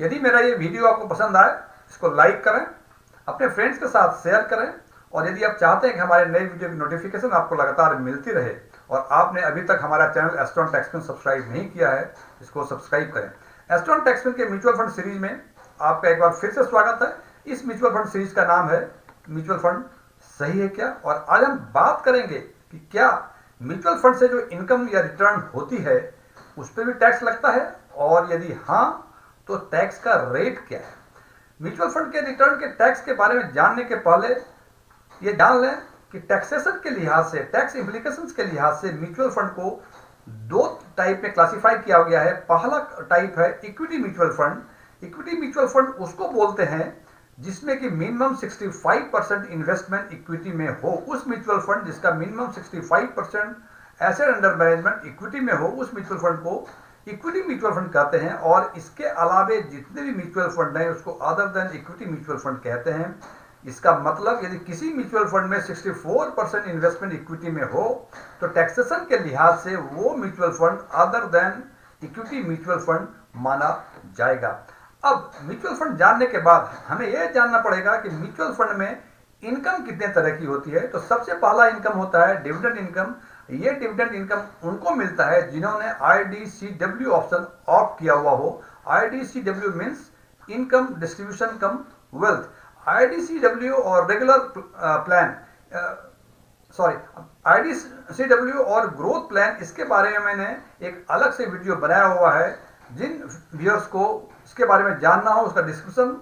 यदि मेरा ये वीडियो आपको पसंद आए, इसको लाइक करें, अपने फ्रेंड्स के साथ शेयर करें, और यदि आप चाहते हैं कि हमारे नए वीडियो की नोटिफिकेशन आपको लगातार मिलती रहे और आपने अभी तक हमारा चैनल एस्ट्रॉन टैक्समैन सब्सक्राइब नहीं किया है, इसको सब्सक्राइब करें। एस्ट्रॉन टैक्समैन के म्यूचुअल फंड सीरीज में आपका एक बार फिर से स्वागत है। इस म्यूचुअल फंड सीरीज का नाम है म्यूचुअल फंड सही है क्या, और आज हम बात करेंगे कि क्या म्यूचुअल फंड से जो इनकम या रिटर्न होती है उस पर भी टैक्स लगता है, और यदि हाँ तो टैक्स का रेट क्या है। म्यूचुअल फंड के रिटर्न के टैक्स के बारे में जानने के पहले ये जान लें कि टैक्सेशन के लिहाज से, टैक्स इम्प्लीकेशंस के लिहाज से म्यूचुअल फंड को दो टाइप में क्लासिफाई किया गया है। पहला टाइप है equity mutual fund. Equity mutual fund उसको बोलते हैं जिसमें कि मिनिमम 65% इन्वेस्टमेंट इक्विटी में हो। उस म्यूचुअल फंड जिसका minimum 65% asset under management equity में हो, उस म्यूचुअल फंड को इक्विटी म्यूचुअल फंड कहते हैं। और इसके अलावे जितने भी म्यूचुअल फंड हैं उसको other than equity mutual fund कहते हैं। इसका मतलब यदि किसी म्यूचुअल फंड में 64% इन्वेस्टमेंट इक्विटी में हो तो टैक्सेशन के लिहाज से वो mutual fund other than equity mutual fund माना जाएगा। अब म्यूचुअल फंड जानने के बाद हमें यह जानना पड़ेगा कि म्यूचुअल फंड में इनकम कितने तरह की होती है। तो सबसे पहला इनकम होता है डिविडेंड इनकम। ये डिविडेंड इनकम उनको मिलता है जिन्होंने IDCW ऑप्शन ऑप्ट किया हुआ हो। IDCW मीन्स इनकम डिस्ट्रीब्यूशन कम वेल्थ। IDCW और रेगुलर प्लान, IDCW और ग्रोथ प्लान, इसके बारे में मैंने एक अलग से वीडियो बनाया हुआ है। जिन व्यूअर्स को इसके बारे में जानना हो उसका डिस्क्रिप्शन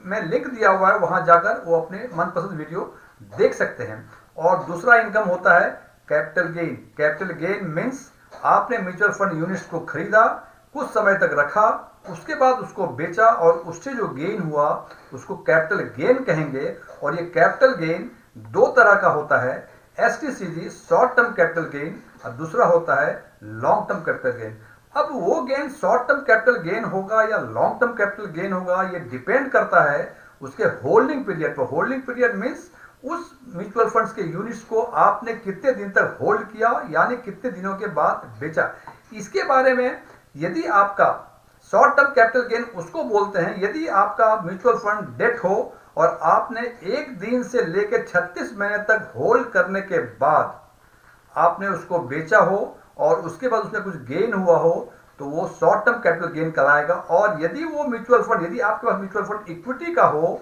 में लिंक दिया हुआ है, वहां जाकर वो अपने मनपसंद वीडियो देख सकते हैं। और दूसरा इनकम होता है capital gain. Capital gain means आपने म्यूचुअल फंड यूनिट्स को खरीदा, कुछ समय तक रखा, उसके बाद उसको बेचा और उससे जो गेन हुआ उसको कैपिटल गेन कहेंगे। और ये कैपिटल गेन दो तरह का होता है, STCG short term capital gain, और दूसरा होता है लॉन्ग टर्म कैपिटल गेन। अब वो gain short term capital gain होगा या लॉन्ग टर्म कैपिटल गेन होगा, ये डिपेंड करता है उसके होल्डिंग पीरियड पर। होल्डिंग पीरियड मीन्स उस म्यूचुअल फंड्स के यूनिट्स को आपने कितने दिन तक होल्ड किया, यानी कितने दिनों के बाद बेचा। इसके बारे में यदि आपका शॉर्ट टर्म कैपिटल गेन उसको बोलते हैं यदि आपका म्यूचुअल फंड डेट हो और आपने एक दिन से लेकर 36 महीने तक होल्ड करने के बाद आपने उसको बेचा हो और उसके बाद उसमें कुछ गेन हुआ हो तो वो शॉर्ट टर्म कैपिटल गेन कहलाएगा। और यदि वो म्यूचुअल फंड, यदि आपके पास म्यूचुअल फंड इक्विटी का हो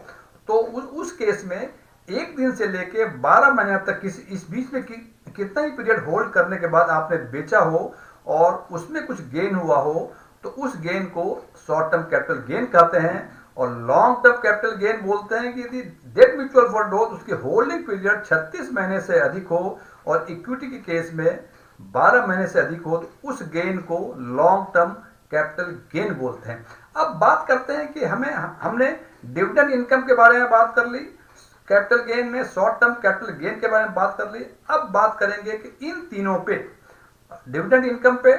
तो उस केस में एक दिन से लेके 12 महीने तक इस बीच में कितना ही पीरियड होल्ड करने के बाद आपने बेचा हो और उसमें कुछ गेन हुआ हो तो उस गेन को शॉर्ट टर्म कैपिटल गेन कहते हैं। और लॉन्ग टर्म कैपिटल गेन बोलते हैं कि यदि डेट म्यूचुअल फंड हो तो उसकी होल्डिंग पीरियड 36 महीने से अधिक हो और इक्विटी के केस में 12 महीने से अधिक हो तो उस गेन को लॉन्ग टर्म कैपिटल गेन बोलते हैं। अब बात करते हैं कि हमने डिविडेंड इनकम के बारे में बात कर ली, कैपिटल गेन में शॉर्ट टर्म कैपिटल गेन के बारे में बात कर ली। अब बात करेंगे कि इन तीनों पे, डिविडेंड इनकम पे,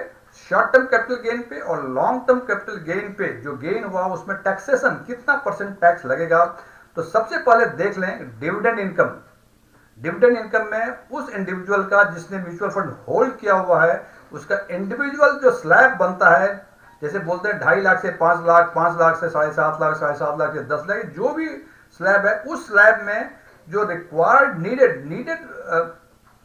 शॉर्ट टर्म कैपिटल गेन पे और लॉन्ग टर्म कैपिटल गेन पे जो गेन हुआ उसमें टैक्सेशन कितना % टैक्स लगेगा। तो सबसे पहले देख लें डिविडेंड इनकम। डिविडेंड इनकम में उस इंडिविजुअल का जिसने म्यूचुअल फंड होल्ड किया हुआ है उसका इंडिविजुअल जो स्लैब बनता है, जैसे बोलते हैं 2.5 लाख से 5 लाख, 5 लाख से 7.5 लाख, 7.5 लाख से 10 लाख, जो भी स्लैब है उस स्लैब में जो required needed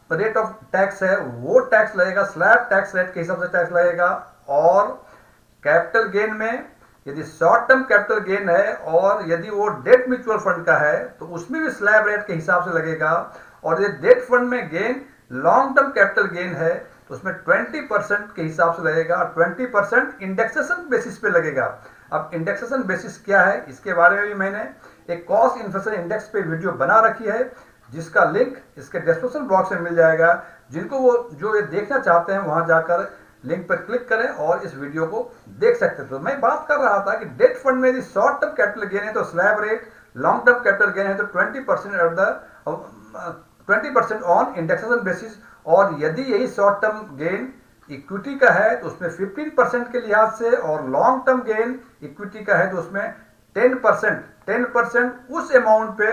rate of tax है वो टैक्स लगेगा, स्लैब टैक्स रेट के हिसाब से टैक्स लगेगा। और कैपिटल गेन में यदि शॉर्ट टर्म कैपिटल गेन है और यदि वो डेट म्यूचुअल फंड का है तो उसमें भी स्लैब रेट के हिसाब से लगेगा। और यदि डेट फंड में gain long term capital gain है तो उसमें 20% के हिसाब से लगेगा, 20% इंडेक्सेशन बेसिस पे लगेगा। अब इंडेक्सेशन बेसिस क्या है इसके बारे में भी मैंने एक कॉस्ट इन्फ्लेशन इंडेक्स पे वीडियो बना रखी है जिसका लिंक इसके डिस्क्रिप्शन बॉक्स में मिल जाएगा। जिनको वो जो ये देखना चाहते हैं वहां जाकर लिंक पर क्लिक करें और इस वीडियो को देख सकते थे। तो मैं बात कर रहा था कि डेट फंड में यदि शॉर्ट टर्म कैपिटल गेन है तो slab rate, long term capital gain है तो 20% ऑन इंडेक्सेशन बेसिस। और यदि यही शॉर्ट टर्म गेन इक्विटी का है तो उसमें 15% के लिहाज से, और लॉन्ग टर्म गेन इक्विटी का है तो उसमें 10% उस अमाउंट पे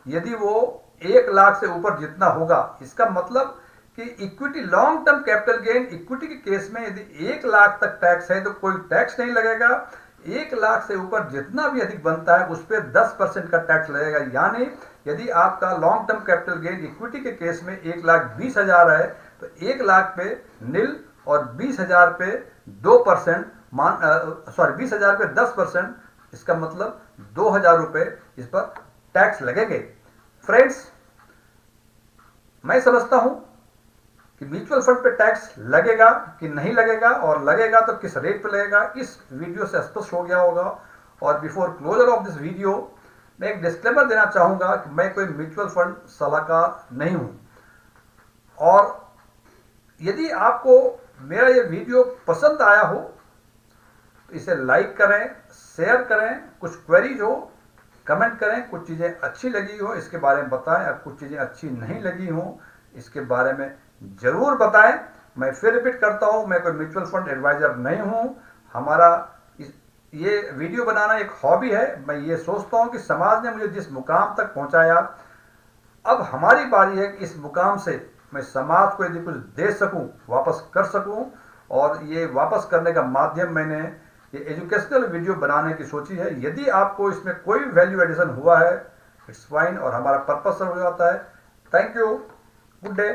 यदि वो 1 लाख से ऊपर जितना होगा। इसका मतलब कि equity long term capital gain equity के केस में यदि 1 लाख तक टैक्स है तो कोई टैक्स नहीं लगेगा। 1 लाख से ऊपर जितना भी अधिक बनता है उस पर 10% का टैक्स लगेगा। यानी यदि आपका long term capital gain equity के केस में 1,20,000 है तो 1 लाख पे नील और 20,000 पे 2% 20,000 पे 10%, इसका मतलब 2,000 रुपए इस पर टैक्स लगेंगे। फ्रेंड्स, मैं समझता हूं कि म्यूचुअल फंड पे टैक्स लगेगा कि नहीं लगेगा, और लगेगा तो किस रेट पे लगेगा, इस वीडियो से स्पष्ट हो गया होगा। और before closure of this video मैं एक डिस्क्लेमर देना चाहूंगा कि मैं कोई म्यूचुअल फंड सलाहकार नहीं हूं। और यदि आपको मेरा ये वीडियो पसंद आया हो तो इसे लाइक करें, शेयर करें, कुछ क्वेरीज हो कमेंट करें, कुछ चीज़ें अच्छी लगी हो इसके बारे में बताएं, और कुछ चीज़ें अच्छी नहीं लगी हो इसके बारे में जरूर बताएं। मैं फिर रिपीट करता हूं, मैं कोई म्यूचुअल फंड एडवाइजर नहीं हूं। हमारा ये वीडियो बनाना एक हॉबी है। मैं ये सोचता हूं कि समाज ने मुझे जिस मुकाम तक पहुंचाया, अब हमारी बारी है कि इस मुकाम से मैं समाज को यदि कुछ दे सकूं, वापस कर सकूं। और ये वापस करने का माध्यम मैंने ये एजुकेशनल वीडियो बनाने की सोची है। यदि आपको इसमें कोई वैल्यू एडिशन हुआ है, इट्स फाइन, और हमारा पर्पस सर्व हो जाता है। Thank you, good day.